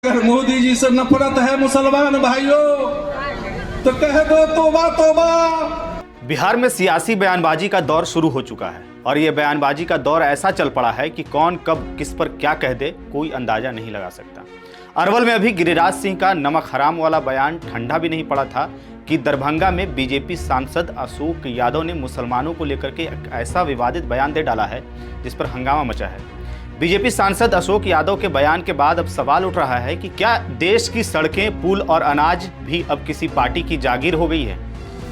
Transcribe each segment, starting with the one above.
अगर मोदी जी से नफरत है मुसलमान भाइयों तो कह दो तौबा तौबा। बिहार में सियासी बयानबाजी का दौर शुरू हो चुका है और ये बयानबाजी का दौर ऐसा चल पड़ा है कि कौन कब किस पर क्या कह दे कोई अंदाजा नहीं लगा सकता। अरवल में अभी गिरिराज सिंह का नमक हराम वाला बयान ठंडा भी नहीं पड़ा था कि दरभंगा में बीजेपी सांसद अशोक यादव ने मुसलमानों को लेकर के एक ऐसा विवादित बयान दे डाला है जिस पर हंगामा मचा है। बीजेपी सांसद अशोक यादव के बयान के बाद अब सवाल उठ रहा है कि क्या देश की सड़कें, पुल और अनाज भी अब किसी पार्टी की जागीर हो गई है।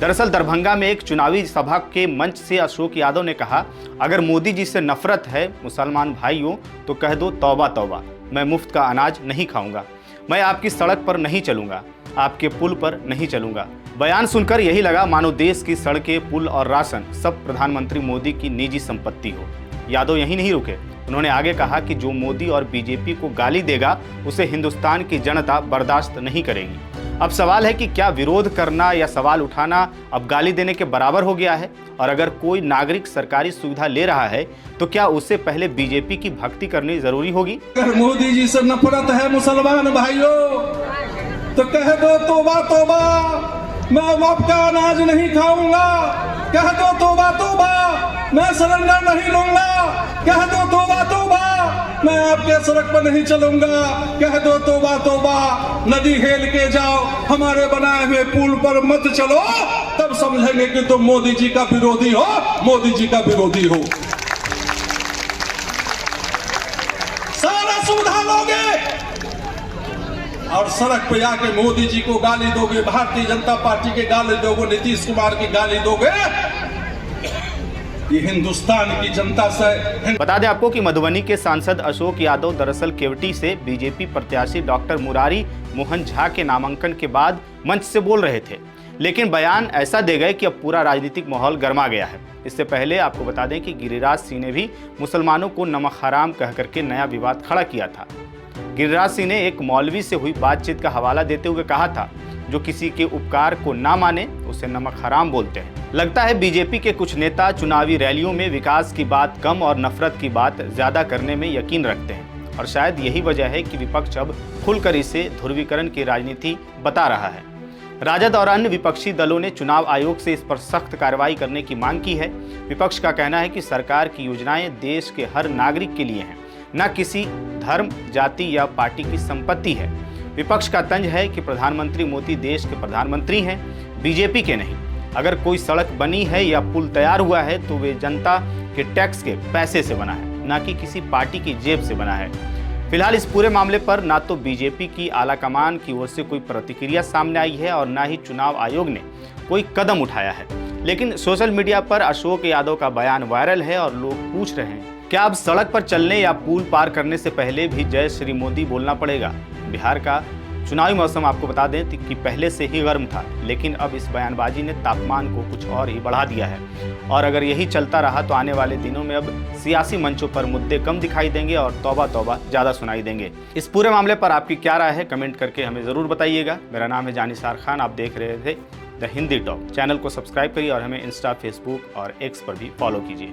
दरअसल दरभंगा में एक चुनावी सभा के मंच से अशोक यादव ने कहा, अगर मोदी जी से नफरत है मुसलमान भाइयों तो कह दो तौबा तौबा। मैं मुफ्त का अनाज नहीं खाऊंगा, मैं आपकी सड़क पर नहीं चलूंगा, आपके पुल पर नहीं चलूंगा। बयान सुनकर यही लगा मानो देश की सड़कें, पुल और राशन सब प्रधानमंत्री मोदी की निजी संपत्ति हो। यादव यहीं नहीं रुके, उन्होंने आगे कहा कि जो मोदी और बीजेपी को गाली देगा उसे हिंदुस्तान की जनता बर्दाश्त नहीं करेगी। अब सवाल है कि क्या विरोध करना या सवाल उठाना अब गाली देने के बराबर हो गया है, और अगर कोई नागरिक सरकारी सुविधा ले रहा है तो क्या उससे पहले बीजेपी की भक्ति करनी जरूरी होगी। अगर मोदी जी से नफरत है मुसलमान भाइयों तो कह दो तौबा तौबा। मैं आपका अनाज नहीं खाऊंगा, कह दो तौबा तौबा। मैं सिलेंडर नहीं लूंगा, कह दो तौबा तौबा। मैं आपके सड़क पर नहीं चलूंगा, कह दो तौबा तौबा। नदी हेल के जाओ, हमारे बनाए हुए पुल पर मत चलो, तब समझेंगे कि तुम मोदी जी का विरोधी हो, मोदी जी का विरोधी हो। सारा सुविधा लोगे और सड़क पे आके मोदी जी को गाली दोगे, भारतीय जनता पार्टी के गाली दोगे, नीतीश कुमार की गाली दोगे। ये हिंदुस्तान की जनता से। बता दें आपको कि मधुबनी के सांसद अशोक यादव दरअसल केवटी से बीजेपी प्रत्याशी डॉक्टर मुरारी मोहन झा के नामांकन के बाद मंच से बोल रहे थे, लेकिन बयान ऐसा दे गए कि अब पूरा राजनीतिक माहौल गर्मा गया है। इससे पहले आपको बता दें कि गिरिराज सिंह ने भी मुसलमानों को नमक हराम कह करके नया विवाद खड़ा किया था। गिरिराज सिंह ने एक मौलवी से हुई बातचीत का हवाला देते हुए कहा था, जो किसी के उपकार को ना माने उसे नमक हराम बोलते हैं। लगता है बीजेपी के कुछ नेता चुनावी रैलियों में विकास की बात कम और नफरत की बात ज्यादा करने में यकीन रखते हैं, और शायद यही वजह है कि विपक्ष अब खुलकर इसे ध्रुवीकरण की राजनीति बता रहा है। राजद और अन्य विपक्षी दलों ने चुनाव आयोग से इस पर सख्त कार्रवाई करने की मांग की है। विपक्ष का कहना है कि सरकार की योजनाएं देश के हर नागरिक के लिए हैं, न किसी धर्म, जाति या पार्टी की संपत्ति है। विपक्ष का तंज है कि प्रधानमंत्री मोदी देश के प्रधानमंत्री हैं, बीजेपी के नहीं। अगर कोई सड़क बनी है या पुल तैयार हुआ है तो वे जनता के टैक्स के पैसे से बना है, न कि किसी पार्टी की जेब से बना है। फिलहाल इस पूरे मामले पर ना तो बीजेपी की आलाकमान की ओर से कोई प्रतिक्रिया सामने आई है और ना ही चुनाव आयोग ने कोई कदम उठाया है। लेकिन सोशल मीडिया पर अशोक यादव का बयान वायरल है और लोग पूछ रहे हैं, क्या अब सड़क पर चलने या पुल पार करने से पहले भी जय श्री मोदी बोलना पड़ेगा। बिहार का चुनावी मौसम आपको बता दें कि पहले से ही गर्म था, लेकिन अब इस बयानबाजी ने तापमान को कुछ और ही बढ़ा दिया है, और अगर यही चलता रहा तो आने वाले दिनों में अब सियासी मंचों पर मुद्दे कम दिखाई देंगे और तौबा तौबा ज़्यादा सुनाई देंगे। इस पूरे मामले पर आपकी क्या राय है, कमेंट करके हमें ज़रूर बताइएगा। मेरा नाम है जानिसार खान, आप देख रहे थे द हिंदी टॉक। चैनल को सब्सक्राइब करिए और हमें इंस्टा, फेसबुक और एक्स पर भी फॉलो कीजिए।